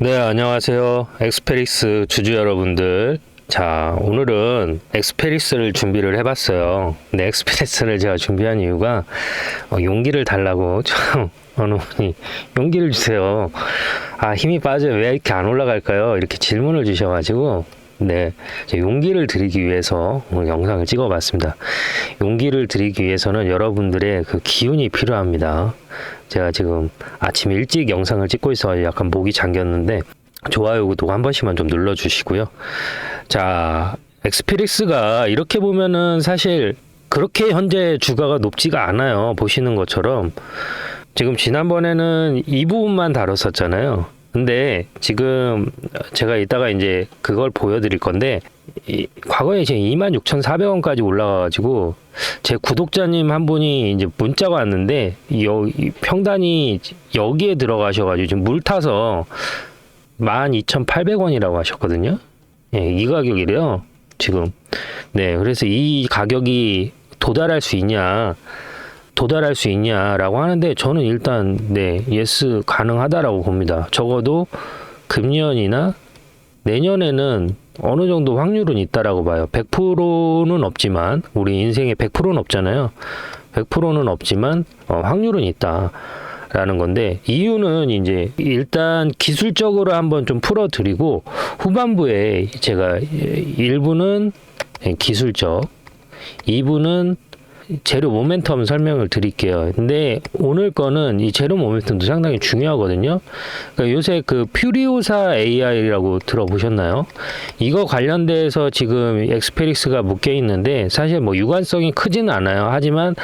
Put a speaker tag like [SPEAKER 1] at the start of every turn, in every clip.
[SPEAKER 1] 네, 안녕하세요. 엑스페리스 주주 여러분들. 자, 오늘은 엑스페리스를 준비를 해봤어요. 근데 엑스페리스를 제가 준비한 이유가 용기를 달라고 참 어느 분이 용기를 주세요. 아, 힘이 빠져요. 왜 이렇게 안 올라갈까요? 이렇게 질문을 주셔가지고 네, 용기를 드리기 위해서 오늘 영상을 찍어봤습니다. 용기를 드리기 위해서는 여러분들의 그 기운이 필요합니다. 제가 지금 아침 일찍 영상을 찍고 있어 약간 목이 잠겼는데 좋아요, 구독 한 번씩만 좀 눌러주시고요. 자, 엑스페리스가 이렇게 보면은 사실 그렇게 현재 주가가 높지가 않아요. 보시는 것처럼 지금 지난번에는 이 부분만 다뤘었잖아요. 근데 지금 제가 이따가 이제 그걸 보여드릴 건데 과거에 지금 26,400원까지 올라가가지고 제 구독자님 한 분이 이제 문자가 왔는데 이 평단이 여기에 들어가셔가지고 지금 물 타서 12,800원이라고 하셨거든요. 예, 이 가격이래요. 지금. 네, 그래서 이 가격이 도달할 수 있냐라고 하는데 저는 일단 네, 예스 가능하다라고 봅니다. 적어도 금년이나 내년에는 어느 정도 확률은 있다라고 봐요. 100%는 없지만 우리 인생에 100%는 없잖아요. 100%는 없지만 확률은 있다라는 건데 이유는 이제 일단 기술적으로 한번 좀 풀어드리고 후반부에 제가 1부는 기술적, 2부는 재료 모멘텀 설명을 드릴게요. 근데 오늘 거는 이 재료 모멘텀도 상당히 중요하거든요. 그러니까 요새 그 퓨리오사 AI라고 들어보셨나요? 이거 관련돼서 지금 엑스페리스가 묶여 있는데 사실 뭐 유관성이 크지는 않아요. 하지만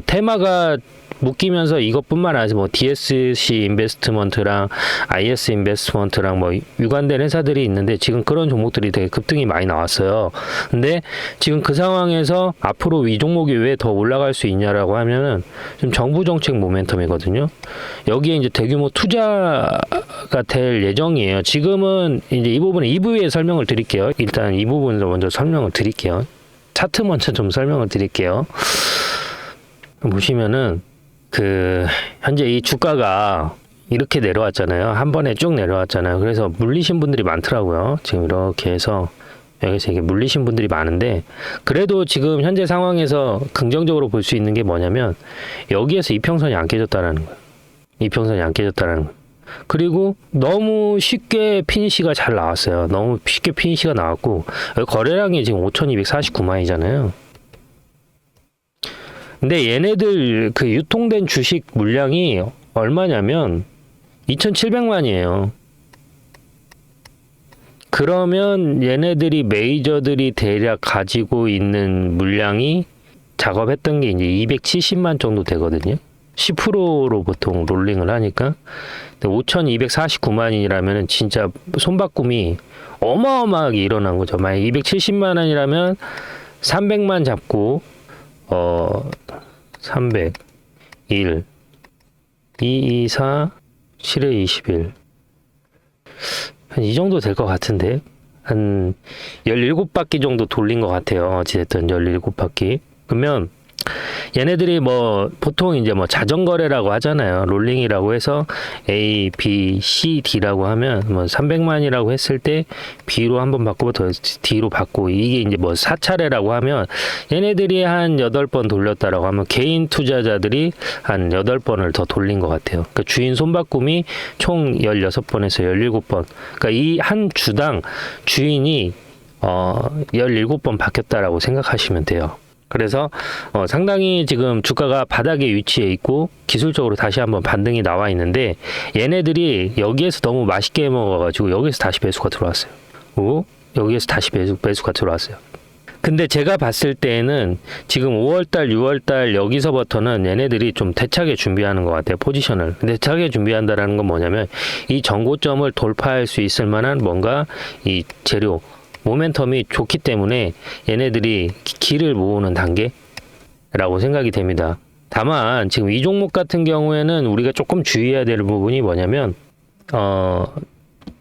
[SPEAKER 1] 테마가 묶이면서 이것뿐만 아니라 뭐 DSC 인베스트먼트랑 IS 인베스트먼트랑 뭐 유관된 회사들이 있는데 지금 그런 종목들이 되게 급등이 많이 나왔어요. 근데 지금 그 상황에서 앞으로 이 종목이 왜 더 올라갈 수 있냐라고 하면은 좀 정부 정책 모멘텀이거든요. 여기에 이제 대규모 투자가 될 예정이에요. 지금은 이제 이 부분에 2부에 설명을 드릴게요. 일단 이 부분을 먼저 설명을 드릴게요. 차트 먼저 좀 설명을 드릴게요. 보시면은 현재 이 주가가 이렇게 내려왔잖아요. 한 번에 쭉 내려왔잖아요. 그래서 물리신 분들이 많더라고요. 지금 이렇게 해서 여기서 이게 물리신 분들이 많은데 그래도 지금 현재 상황에서 긍정적으로 볼 수 있는 게 뭐냐면 여기에서 이평선이 안 깨졌다라는 거예요. 이평선이 안 깨졌다라는 거예요. 그리고 너무 쉽게 피니시가 잘 나왔어요. 너무 쉽게 피니시가 나왔고 거래량이 지금 5,249만이잖아요. 근데 얘네들 그 유통된 주식 물량이 얼마냐면 2,700만이에요. 그러면 얘네들이 메이저들이 대략 가지고 있는 물량이 작업했던 게 이제 270만 정도 되거든요. 10%로 보통 롤링을 하니까 5,249만이라면 진짜 손바꿈이 어마어마하게 일어난 거죠. 만약 270만 원이라면 300만 잡고 300 1 2 2 4 7에 21 한 이 정도 될 것 같은데 한 17바퀴 정도 돌린 것 같아요. 어찌됐든 17바퀴. 그러면 얘네들이 뭐 보통 이제 뭐 자전거래라고 하잖아요. 롤링이라고 해서 A, B, C, D라고 하면 뭐 300만이라고 했을 때 B로 한번 바꾸고 더 D로 바꾸고 이게 이제 뭐 4차례라고 하면 얘네들이 한 8번 돌렸다라고 하면 개인 투자자들이 한 8번을 더 돌린 것 같아요. 그러니까 주인 손바꿈이 총 16번에서 17번. 그러니까 이 한 주당 주인이 17번 바뀌었다라고 생각하시면 돼요. 그래서 상당히 지금 주가가 바닥에 위치해 있고 기술적으로 다시 한번 반등이 나와 있는데 얘네들이 여기에서 너무 맛있게 먹어가지고 여기서 다시 매수가 들어왔어요. 오, 여기에서 다시 매수가 들어왔어요. 근데 제가 봤을 때에는 지금 5월달, 6월달 여기서부터는 얘네들이 좀 대차게 준비하는 것 같아요. 포지션을. 대차게 준비한다라는 건 뭐냐면 이 전고점을 돌파할 수 있을 만한 뭔가 이 재료 모멘텀이 좋기 때문에 얘네들이 길을 모으는 단계라고 생각이 됩니다. 다만 지금 이 종목 같은 경우에는 우리가 조금 주의해야 될 부분이 뭐냐면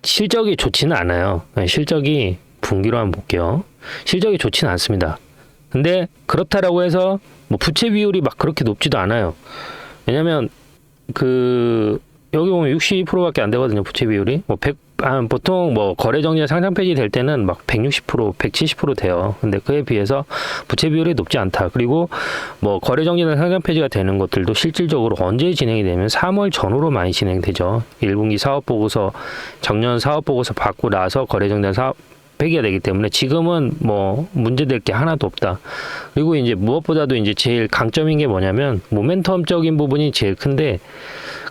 [SPEAKER 1] 실적이 좋지는 않아요. 실적이 분기로 한번 볼게요. 실적이 좋지는 않습니다. 근데 그렇다라고 해서 뭐 부채 비율이 막 그렇게 높지도 않아요. 왜냐면 여기 보면 62%밖에 안 되거든요. 부채 비율이. 뭐 보통 뭐 거래 정지나 상장 폐지 될 때는 막 160%, 170% 돼요. 근데 그에 비해서 부채 비율이 높지 않다. 그리고 뭐 거래 정지나 상장 폐지가 되는 것들도 실질적으로 언제 진행이 되면 3월 전후로 많이 진행되죠. 1분기 사업 보고서, 작년 사업 보고서 받고 나서 거래 정지나 사업 폐기가 되기 때문에 지금은 뭐 문제될 게 하나도 없다. 그리고 이제 무엇보다도 이제 제일 강점인 게 뭐냐면 모멘텀적인 부분이 제일 큰데,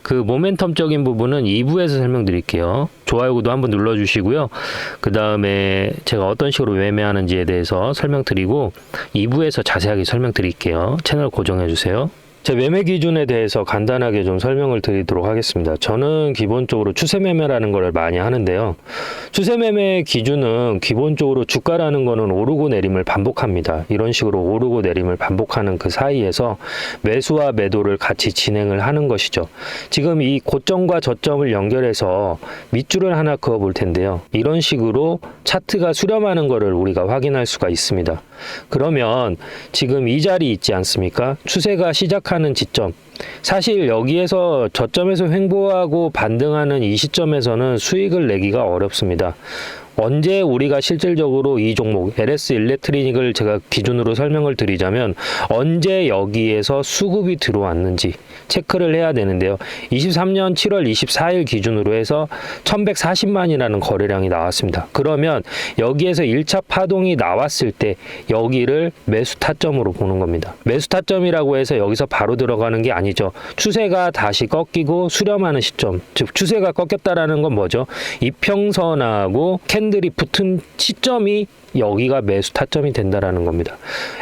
[SPEAKER 1] 그 모멘텀적인 부분은 2부에서 설명드릴게요. 좋아요, 구독 한번 눌러주시고요. 그 다음에 제가 어떤 식으로 매매하는지에 대해서 설명드리고 2부에서 자세하게 설명드릴게요. 채널 고정해주세요. 제 매매 기준에 대해서 간단하게 좀 설명을 드리도록 하겠습니다. 저는 기본적으로 추세 매매라는 걸 많이 하는데요. 추세 매매 기준은 기본적으로 주가라는 거는 오르고 내림을 반복합니다. 이런 식으로 오르고 내림을 반복하는 그 사이에서 매수와 매도를 같이 진행을 하는 것이죠. 지금 이 고점과 저점을 연결해서 밑줄을 하나 그어 볼 텐데요. 이런 식으로 차트가 수렴하는 거를 우리가 확인할 수가 있습니다. 그러면 지금 이 자리 있지 않습니까? 추세가 시작하는 지점, 사실 여기에서 저점에서 횡보하고 반등하는 이 시점에서는 수익을 내기가 어렵습니다. 언제 우리가 실질적으로 이 종목 LS 일렉트리닉을 제가 기준으로 설명을 드리자면 언제 여기에서 수급이 들어왔는지 체크를 해야 되는데요. 23년 7월 24일 기준으로 해서 1140만이라는 거래량이 나왔습니다. 그러면 여기에서 1차 파동이 나왔을 때 여기를 매수 타점으로 보는 겁니다. 매수 타점이라고 해서 여기서 바로 들어가는 게 아니죠. 추세가 다시 꺾이고 수렴하는 시점, 즉 추세가 꺾였다라는 건 뭐죠? 이평선하고 캔들이 붙은 시점이 여기가 매수 타점이 된다라는 겁니다.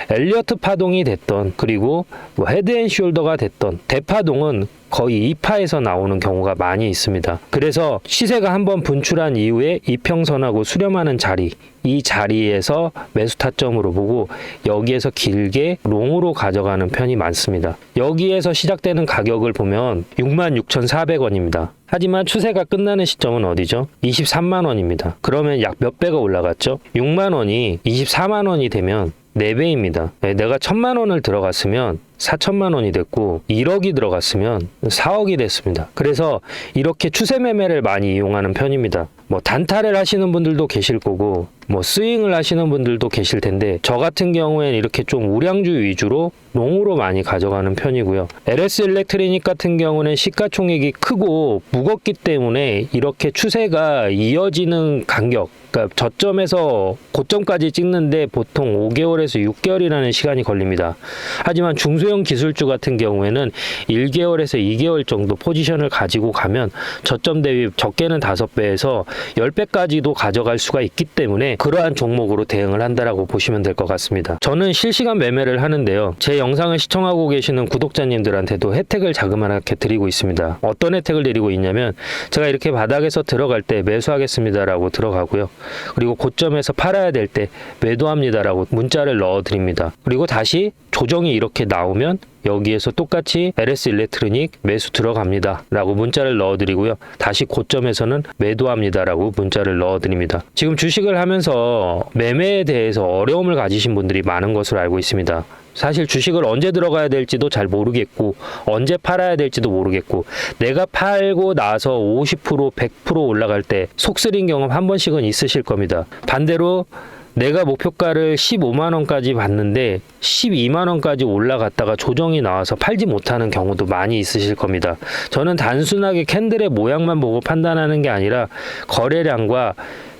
[SPEAKER 1] 엘리어트 파동이 됐던, 그리고 뭐 헤드앤숄더가 됐던 대파동은 거의 2파에서 나오는 경우가 많이 있습니다. 그래서 시세가 한번 분출한 이후에 이평선하고 수렴하는 자리, 이 자리에서 매수 타점으로 보고 여기에서 길게 롱으로 가져가는 편이 많습니다. 여기에서 시작되는 가격을 보면 66,400원입니다. 하지만 추세가 끝나는 시점은 어디죠? 23만 원입니다. 그러면 약 몇 배가 올라갔죠? 6만 원이 24만 원이 되면 4배입니다. 내가 1,000만 원을 들어갔으면 4천만 원이 됐고 1억이 들어갔으면 4억이 됐습니다. 그래서 이렇게 추세 매매를 많이 이용하는 편입니다. 뭐 단타를 하시는 분들도 계실 거고 뭐 스윙을 하시는 분들도 계실 텐데 저 같은 경우에는 이렇게 좀 우량주 위주로 롱으로 많이 가져가는 편이고요. LS 일렉트리닉 같은 경우는 시가총액이 크고 무겁기 때문에 이렇게 추세가 이어지는 간격, 그러니까 저점에서 고점까지 찍는데 보통 5개월에서 6개월이라는 시간이 걸립니다. 하지만 중소형 기술주 같은 경우에는 1개월에서 2개월 정도 포지션을 가지고 가면 저점 대비 적게는 5배에서 10배까지도 가져갈 수가 있기 때문에 그러한 종목으로 대응을 한다라고 보시면 될 것 같습니다. 저는 실시간 매매를 하는데요. 제 영상을 시청하고 계시는 구독자님들한테도 혜택을 자그마하게 드리고 있습니다. 어떤 혜택을 드리고 있냐면 제가 이렇게 바닥에서 들어갈 때 매수하겠습니다라고 들어가고요. 그리고 고점에서 팔아야 될 때 매도합니다라고 문자를 넣어드립니다. 그리고 다시 조정이 이렇게 나오면 여기에서 똑같이 LS 일렉트로닉 매수 들어갑니다 라고 문자를 넣어드리고요. 다시 고점에서는 매도합니다 라고 문자를 넣어드립니다. 지금 주식을 하면서 매매에 대해서 어려움을 가지신 분들이 많은 것으로 알고 있습니다. 사실 주식을 언제 들어가야 될지도 잘 모르겠고 언제 팔아야 될지도 모르겠고 내가 팔고 나서 50% 100% 올라갈 때 속쓰린 경험 한 번씩은 있으실 겁니다. 반대로 내가 목표가를 15만원까지 봤는데 12만원까지 올라갔다가 조정이 나와서 팔지 못하는 경우도 많이 있으실 겁니다. 저는 단순하게 캔들의 모양만 보고 판단하는 게 아니라 거래량과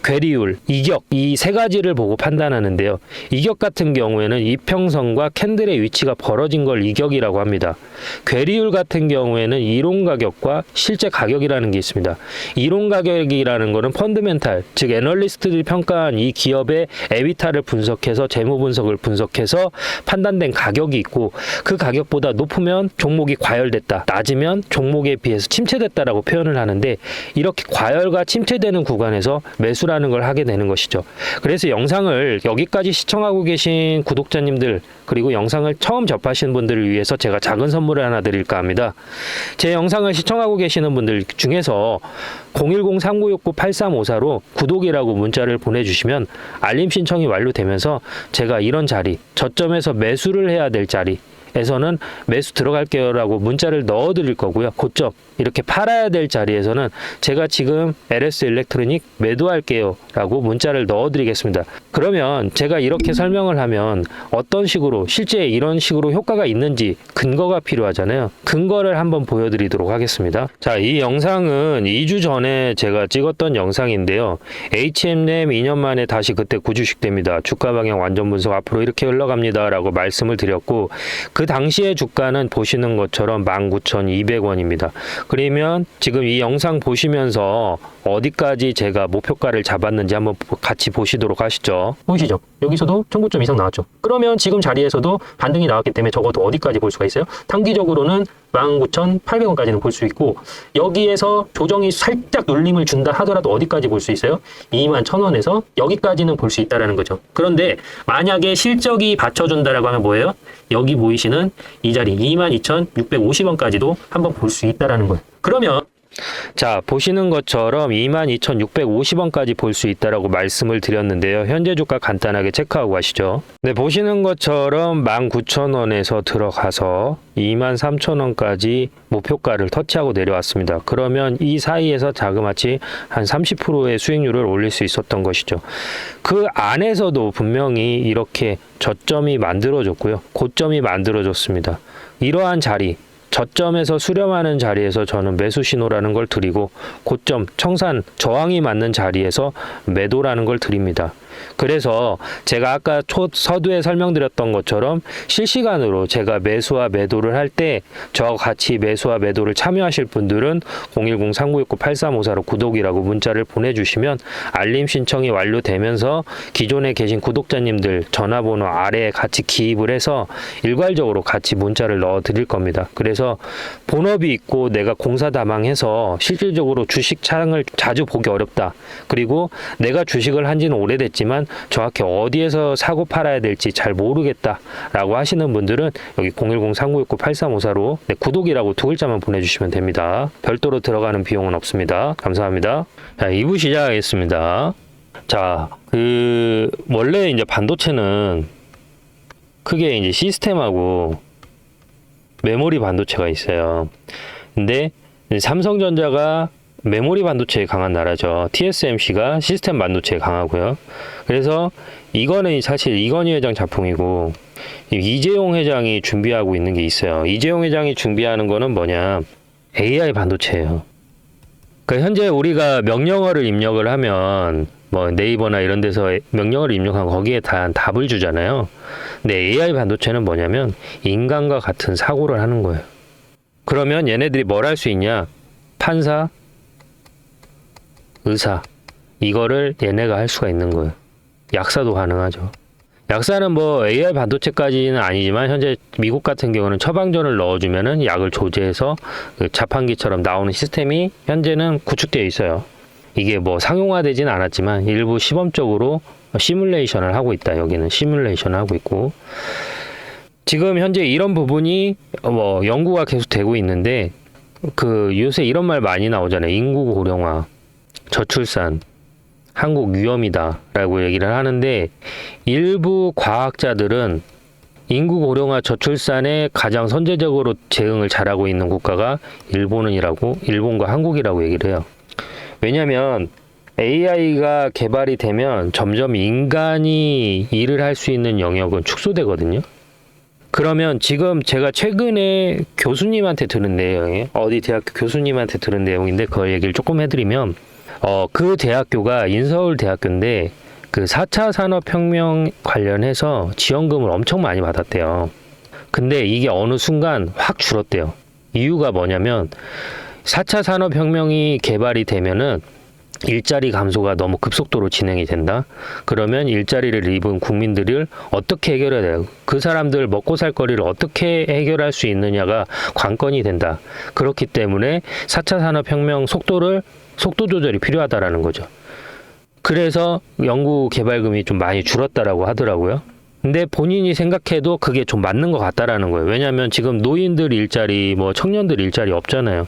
[SPEAKER 1] 괴리율, 이격, 이 세 가지를 보고 판단하는데요. 이격 같은 경우에는 이평선과 캔들의 위치가 벌어진 걸 이격이라고 합니다. 괴리율 같은 경우에는 이론 가격과 실제 가격이라는 게 있습니다. 이론 가격이라는 거는 펀드멘탈, 즉 애널리스트들이 평가한 이 기업의 에비타를 분석해서 재무 분석을 분석해서 판단된 가격이 있고 그 가격보다 높으면 종목이 과열됐다, 낮으면 종목에 비해서 침체됐다라고 표현을 하는데 이렇게 과열과 침체되는 구간에서 매수라는 걸 하게 되는 것이죠. 그래서 영상을 여기까지 시청하고 계신 구독자님들 그리고 영상을 처음 접하시는 분들을 위해서 제가 작은 선물을 하나 드릴까 합니다. 제 영상을 시청하고 계시는 분들 중에서 010-3969-8354로 구독이라고 문자를 보내주시면 알림 신청이 완료되면서 제가 이런 자리, 저점에서 매수를 해야 될 자리, 자리에서는 매수 들어갈게요라고 문자를 넣어 드릴 거고요. 고점 이렇게 팔아야 될 자리에서는 제가 지금 LS 일렉트로닉 매도할게요라고 문자를 넣어 드리겠습니다. 그러면 제가 이렇게 설명을 하면 어떤 식으로 실제 이런 식으로 효과가 있는지 근거가 필요하잖아요. 근거를 한번 보여드리도록 하겠습니다. 자, 이 영상은 2주 전에 제가 찍었던 영상인데요. HM램 2년 만에 다시 그때 구주식됩니다. 주가 방향 완전 분석 앞으로 이렇게 흘러갑니다 라고 말씀을 드렸고, 그 당시의 주가는 보시는 것처럼 19,200원입니다. 그러면 지금 이 영상 보시면서 어디까지 제가 목표가를 잡았는지 한번 같이 보시도록 하시죠.
[SPEAKER 2] 보이시죠? 여기서도 1900점 이상 나왔죠. 그러면 지금 자리에서도 반등이 나왔기 때문에 적어도 어디까지 볼 수가 있어요? 단기적으로는 19,800원까지는 볼 수 있고, 여기에서 조정이 살짝 눌림을 준다 하더라도 어디까지 볼 수 있어요? 21,000원에서 여기까지는 볼 수 있다라는 거죠. 그런데 만약에 실적이 받쳐준다라고 하면 뭐예요? 여기 보이시는 이 자리 22,650원까지도 한번 볼 수 있다라는 거예요. 그러면
[SPEAKER 1] 자, 보시는 것처럼 22,650원까지 볼 수 있다라고 말씀을 드렸는데요. 현재 주가 간단하게 체크하고 가시죠. 네, 보시는 것처럼 19,000원에서 들어가서 23,000원까지 목표가를 터치하고 내려왔습니다. 그러면 이 사이에서 자그마치 한 30%의 수익률을 올릴 수 있었던 것이죠. 그 안에서도 분명히 이렇게 저점이 만들어졌고요. 고점이 만들어졌습니다. 이러한 자리, 저점에서 수렴하는 자리에서 저는 매수 신호라는 걸 드리고, 고점, 청산, 저항이 맞는 자리에서 매도라는 걸 드립니다. 그래서 제가 아까 서두에 설명드렸던 것처럼 실시간으로 제가 매수와 매도를 할 때 저와 같이 매수와 매도를 참여하실 분들은 010-3969-8354로 구독이라고 문자를 보내주시면 알림 신청이 완료되면서 기존에 계신 구독자님들 전화번호 아래에 같이 기입을 해서 일괄적으로 같이 문자를 넣어 드릴 겁니다. 그래서 본업이 있고 내가 공사다망해서 실질적으로 주식 창을 자주 보기 어렵다. 그리고 내가 주식을 한 지는 오래됐지만 정확히 어디에서 사고 팔아야 될지 잘 모르겠다라고 하시는 분들은 여기 010-3969-8354로 구독이라고 두 글자만 보내주시면 됩니다. 별도로 들어가는 비용은 없습니다. 감사합니다. 자, 2부 시작하겠습니다. 자, 원래 이제 반도체는 크게 이제 시스템하고 메모리 반도체가 있어요. 근데 삼성전자가 메모리 반도체에 강한 나라죠. TSMC가 시스템 반도체에 강하고요. 그래서 이거는 사실 이건희 회장 작품이고, 이재용 회장이 준비하고 있는 게 있어요. 이재용 회장이 준비하는 거는 뭐냐? AI 반도체예요. 그러니까 현재 우리가 명령어를 입력을 하면 뭐 네이버나 이런 데서 명령어를 입력하면 거기에 다 답을 주잖아요. 근데 AI 반도체는 뭐냐면 인간과 같은 사고를 하는 거예요. 그러면 얘네들이 뭘 할 수 있냐? 판사, 의사, 이거를 얘네가 할 수가 있는 거예요. 약사도 가능하죠. 약사는 뭐 AI 반도체까지는 아니지만 현재 미국 같은 경우는 처방전을 넣어주면은 약을 조제해서 그 자판기처럼 나오는 시스템이 현재는 구축되어 있어요. 이게 뭐 상용화되지는 않았지만 일부 시범적으로 시뮬레이션을 하고 있다. 여기는 시뮬레이션을 하고 있고, 지금 현재 이런 부분이 뭐 연구가 계속 되고 있는데, 요새 이런 말 많이 나오잖아요. 인구 고령화, 저출산, 한국 위험이다 라고 얘기를 하는데, 일부 과학자들은 인구 고령화 저출산에 가장 선제적으로 대응을 잘하고 있는 국가가 일본과 한국이라고 얘기를 해요. 왜냐면 AI가 개발이 되면 점점 인간이 일을 할 수 있는 영역은 축소되거든요. 그러면 지금 제가 최근에 교수님한테 들은 내용이에요. 어디 대학교 교수님한테 들은 내용인데 그걸 얘기를 조금 해드리면, 그 대학교가 인서울 대학교인데 그 4차 산업혁명 관련해서 지원금을 엄청 많이 받았대요. 근데 이게 어느 순간 확 줄었대요. 이유가 뭐냐면 4차 산업혁명이 개발이 되면은 일자리 감소가 너무 급속도로 진행이 된다. 그러면 일자리를 잃은 국민들을 어떻게 해결해야 돼요? 그 사람들 먹고 살 거리를 어떻게 해결할 수 있느냐가 관건이 된다. 그렇기 때문에 4차 산업혁명 속도 조절이 필요하다라는 거죠. 그래서 연구 개발금이 좀 많이 줄었다라고 하더라고요. 근데 본인이 생각해도 그게 좀 맞는 것 같다라는 거예요. 왜냐하면 지금 노인들 일자리, 뭐 청년들 일자리 없잖아요.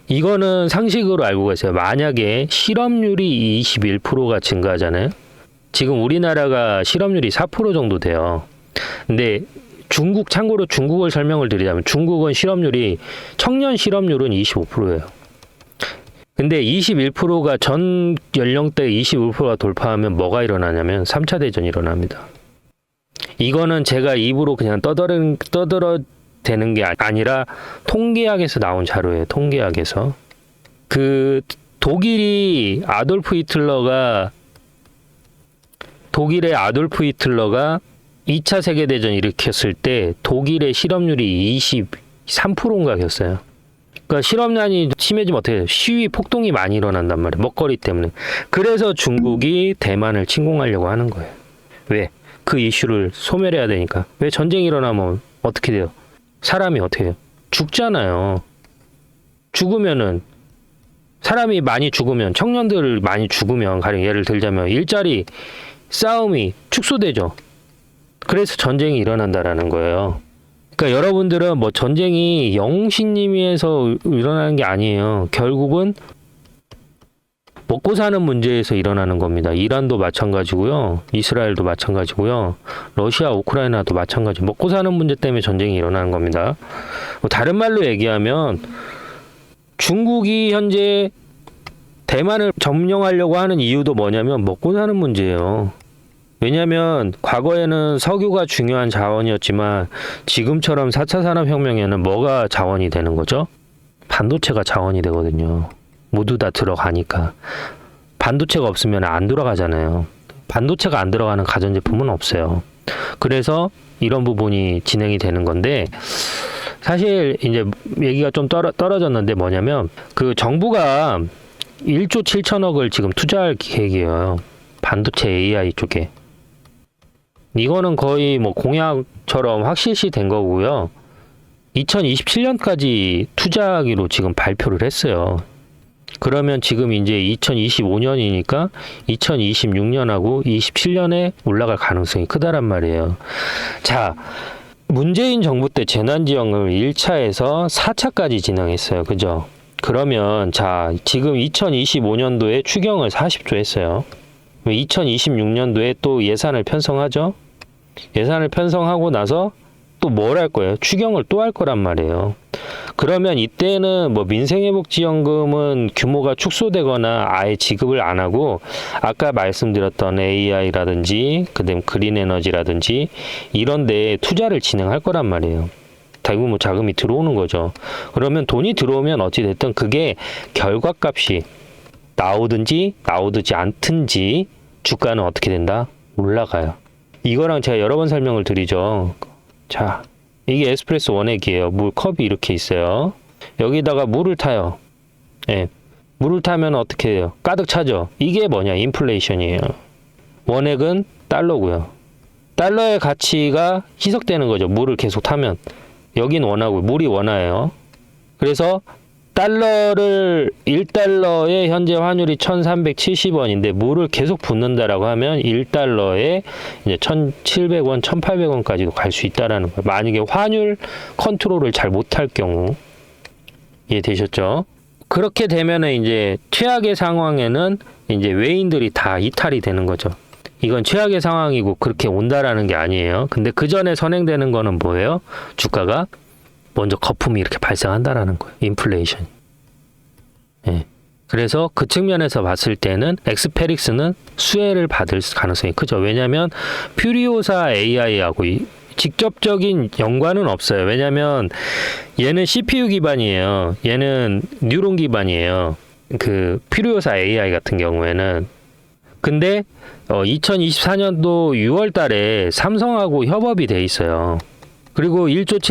[SPEAKER 1] 이거는 상식으로 알고 계세요. 만약에 실업률이 21%가 증가하잖아요. 지금 우리나라가 실업률이 4% 정도 돼요. 근데 참고로 중국을 설명을 드리자면 중국은 청년 실업률은 25%예요. 근데 21%가 전 연령대 25%가 돌파하면 뭐가 일어나냐면 3차 대전이 일어납니다. 이거는 제가 입으로 그냥 떠들어대는 게 아니라 통계학에서 나온 자료예요. 통계학에서. 독일의 아돌프 히틀러가 2차 세계대전 일으켰을 때 독일의 실업률이 23%인가였어요. 그러니까 실업난이 심해지면 어떻게 해요? 시위 폭동이 많이 일어난단 말이에요. 먹거리 때문에. 그래서 중국이 대만을 침공하려고 하는 거예요. 왜? 그 이슈를 소멸해야 되니까. 왜 전쟁이 일어나면 어떻게 돼요? 사람이 어떻게 해요? 죽잖아요. 사람이 많이 죽으면, 청년들 많이 죽으면, 가령 예를 들자면 일자리 싸움이 축소되죠. 그래서 전쟁이 일어난다라는 거예요. 그러니까 여러분들은 뭐 전쟁이 영웅신님이 해서 일어나는 게 아니에요. 결국은 먹고 사는 문제에서 일어나는 겁니다. 이란도 마찬가지고요. 이스라엘도 마찬가지고요. 러시아, 우크라이나도 마찬가지. 먹고 사는 문제 때문에 전쟁이 일어나는 겁니다. 다른 말로 얘기하면 중국이 현재 대만을 점령하려고 하는 이유도 뭐냐면 먹고 사는 문제예요. 왜냐하면 과거에는 석유가 중요한 자원이었지만 지금처럼 4차 산업혁명에는 뭐가 자원이 되는 거죠? 반도체가 자원이 되거든요. 모두 다 들어가니까. 반도체가 없으면 안 돌아가잖아요. 반도체가 안 들어가는 가전제품은 없어요. 그래서 이런 부분이 진행이 되는 건데 사실 이제 얘기가 좀 떨어졌는데 뭐냐면 그 정부가 1조 7천억을 지금 투자할 계획이에요. 반도체 AI 쪽에. 이거는 거의 뭐 공약처럼 확실시 된 거고요. 2027년까지 투자하기로 지금 발표를 했어요. 그러면 지금 이제 2025년이니까 2026년하고 27년에 올라갈 가능성이 크다란 말이에요. 자, 문재인 정부 때 재난지원금을 1차에서 4차까지 진행했어요. 그죠? 그러면 자, 지금 2025년도에 추경을 40조 했어요. 2026년도에 또 예산을 편성하죠. 예산을 편성하고 나서 또 뭘 할 거예요? 추경을 또 할 거란 말이에요. 그러면 이때는 뭐 민생회복지원금은 규모가 축소되거나 아예 지급을 안 하고 아까 말씀드렸던 AI라든지 그다음 그린에너지라든지 이런 데에 투자를 진행할 거란 말이에요. 대부분 뭐 자금이 들어오는 거죠. 그러면 돈이 들어오면 어찌됐든 그게 결과값이 나오든지 나오지 않든지 주가는 어떻게 된다? 올라가요. 이거랑 제가 여러 번 설명을 드리죠. 자, 이게 에스프레소 원액이에요. 물 컵이 이렇게 있어요. 여기다가 물을 타요. 예. 물을 타면 어떻게 해요? 가득 차죠. 이게 뭐냐? 인플레이션이에요. 원액은 달러고요. 달러의 가치가 희석되는 거죠. 물을 계속 타면. 여긴 원화고 물이 원화예요. 그래서 달러를 1달러의 현재 환율이 1,370원인데 물을 계속 붓는다라고 하면 1달러에 이제 1,700원, 1,800원까지도 갈 수 있다라는 거예요. 만약에 환율 컨트롤을 잘 못할 경우 이해되셨죠? 그렇게 되면은 이제 최악의 상황에는 이제 외인들이 다 이탈이 되는 거죠. 이건 최악의 상황이고 그렇게 온다라는 게 아니에요. 근데 그 전에 선행되는 거는 뭐예요? 주가가 먼저 거품이 이렇게 발생한다라는 거예요. 인플레이션. 예. 그래서 그 측면에서 봤을 때는 엑스페릭스는 수혜를 받을 가능성이 크죠. 왜냐하면 퓨리오사 AI하고 직접적인 연관은 없어요. 왜냐하면 얘는 CPU 기반이에요. 얘는 뉴런 기반이에요. 그 퓨리오사 AI 같은 경우에는. 근데 2024년도 6월 달에 삼성하고 협업이 돼 있어요. 그리고 1조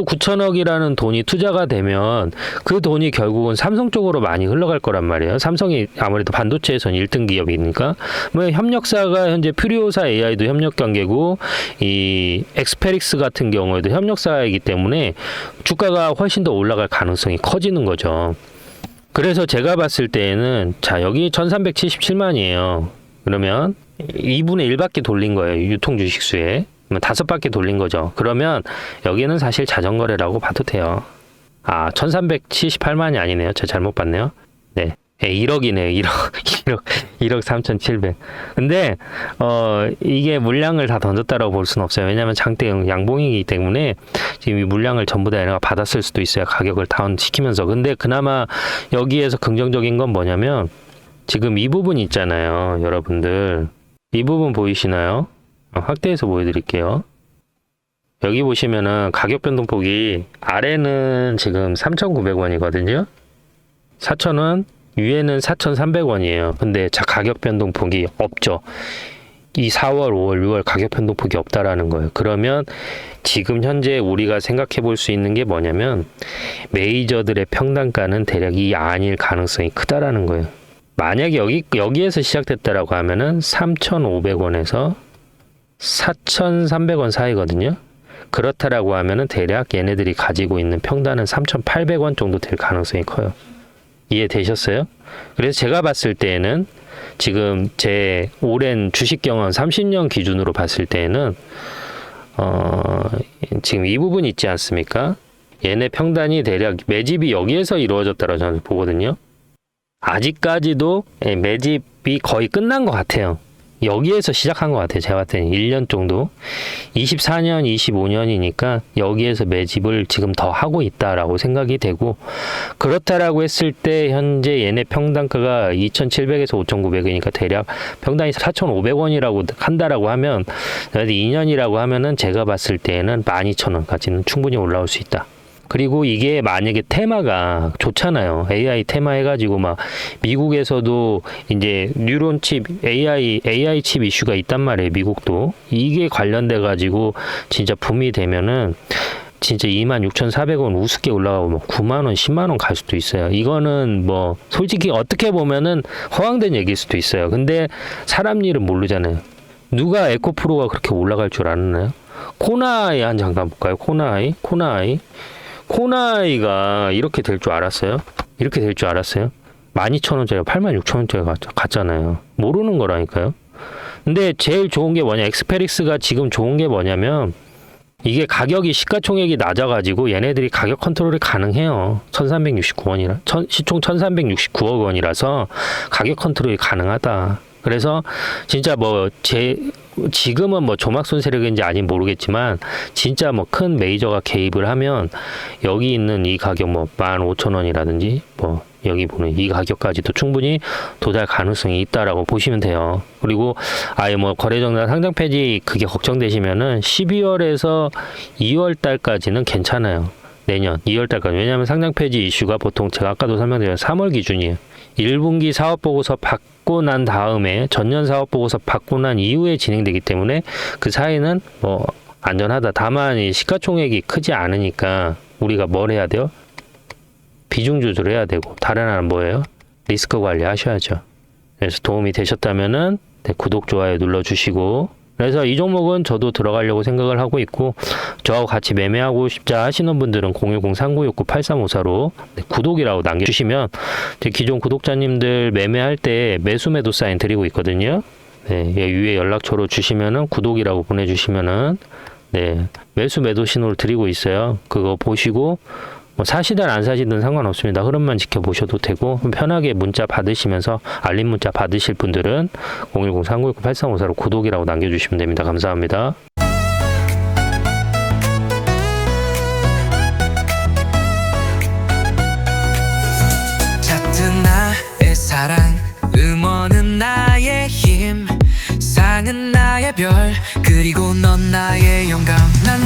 [SPEAKER 1] 9천억이라는 돈이 투자가 되면 그 돈이 결국은 삼성 쪽으로 많이 흘러갈 거란 말이에요. 삼성이 아무래도 반도체에선 1등 기업이니까. 뭐 협력사가 현재 퓨리오사 AI도 협력 관계고 이 엑스페릭스 같은 경우에도 협력사이기 때문에 주가가 훨씬 더 올라갈 가능성이 커지는 거죠. 그래서 제가 봤을 때에는 자, 여기 1377만이에요. 그러면 2분의 1밖에 돌린 거예요. 유통 주식수에. 5바퀴 돌린 거죠. 그러면 여기는 사실 자전거래라고 봐도 돼요. 아, 1378만이 아니네요. 제가 잘못 봤네요. 네. 1억이네. 1억 3,700. 근데 이게 물량을 다 던졌다라고 볼 수는 없어요. 왜냐하면 장대 양봉이기 때문에 지금 이 물량을 전부 다 얘네가 받았을 수도 있어요. 가격을 다운 시키면서. 근데 그나마 여기에서 긍정적인 건 뭐냐면 지금 이 부분 있잖아요. 여러분들 이 부분 보이시나요? 확대해서 보여드릴게요. 여기 보시면은 가격 변동폭이 아래는 지금 3,900원이거든요. 4,000원, 위에는 4,300원이에요. 근데 가격 변동폭이 없죠. 이 4월, 5월, 6월 가격 변동폭이 없다라는 거예요. 그러면 지금 현재 우리가 생각해 볼 수 있는 게 뭐냐면 메이저들의 평단가는 대략 이 안일 가능성이 크다라는 거예요. 만약에 여기에서 시작됐다라고 하면은 3,500원에서 4,300원 사이거든요. 그렇다라고 하면은 대략 얘네들이 가지고 있는 평단은 3,800원 정도 될 가능성이 커요. 이해되셨어요? 그래서 제가 봤을 때에는 지금 제 오랜 주식 경험 30년 기준으로 봤을 때에는 지금 이 부분 있지 않습니까? 얘네 평단이 대략 매집이 여기에서 이루어졌다고 저는 보거든요. 아직까지도 매집이 거의 끝난 것 같아요. 여기에서 시작한 것 같아요. 제가 봤을 때는 1년 정도. 24년, 25년이니까 여기에서 매집을 지금 더 하고 있다라고 생각이 되고, 그렇다라고 했을 때 현재 얘네 평단가가 2,700에서 5,900이니까 대략 평단이 4,500원이라고 한다라고 하면 2년이라고 하면은 제가 봤을 때는 12,000원까지는 충분히 올라올 수 있다. 그리고 이게 만약에 테마가 좋잖아요. AI 테마 해가지고 막 미국에서도 이제 뉴런 칩, AI 칩 이슈가 있단 말이에요. 미국도. 이게 관련돼가지고 진짜 붐이 되면은 진짜 26,400원 우습게 올라가고 뭐 9만원, 10만원 갈 수도 있어요. 이거는 뭐 솔직히 어떻게 보면은 허황된 얘기일 수도 있어요. 근데 사람 일은 모르잖아요. 누가 에코프로가 그렇게 올라갈 줄 아나요? 코나이 한 잠깐 볼까요? 코나이가 이렇게 될 줄 알았어요? 이렇게 될 줄 알았어요? 12,000원짜리가 86,000원짜리 갔잖아요. 모르는 거라니까요. 근데 제일 좋은 게 뭐냐, 엑스페릭스가 지금 좋은 게 뭐냐면 이게 가격이 시가총액이 낮아가지고 얘네들이 가격 컨트롤이 가능해요. 1,369원이라 시총 1,369억 원이라서 가격 컨트롤이 가능하다. 그래서 진짜 뭐 지금은 뭐 조막손 세력인지 아닌지 모르겠지만 진짜 뭐 큰 메이저가 개입을 하면 여기 있는 이 가격 뭐 15,000원이라든지 뭐 여기 보는 이 가격까지도 충분히 도달 가능성이 있다라고 보시면 돼요. 그리고 아예 뭐 거래정산 상장 폐지 그게 걱정되시면은 12월에서 2월 달까지는 괜찮아요. 내년 2월 달까지. 왜냐하면 상장 폐지 이슈가 보통 제가 아까도 설명드린 3월 기준이에요. 1분기 사업보고서 받고 난 다음에 전년 사업보고서 받고 난 이후에 진행되기 때문에 그 사이는 뭐 안전하다. 다만 이 시가총액이 크지 않으니까 우리가 뭘 해야 돼요? 비중 조절해야 되고, 다른 하나는 뭐예요? 리스크 관리 하셔야죠. 그래서 도움이 되셨다면은 구독, 좋아요 눌러주시고, 그래서 이 종목은 저도 들어가려고 생각을 하고 있고, 저하고 같이 매매하고 싶자 하시는 분들은 010-3969-8354로 구독이라고 남겨주시면 기존 구독자님들 매매할 때 매수 매도 사인 드리고 있거든요. 네, 위에 연락처로 주시면은 구독이라고 보내주시면은 매수 매도 신호를 드리고 있어요. 그거 보시고 뭐 사시든 안 사시든 상관없습니다. 흐름만 지켜보셔도 되고, 편하게 문자 받으시면서 알림 문자 받으실 분들은 010-3969-8354로 구독이라고 남겨주시면 됩니다. 감사합니다.
[SPEAKER 3] 같은 나의 사랑, 음원은 나의 힘, 상은 나의 별, 그리고 넌 나의 영감. 난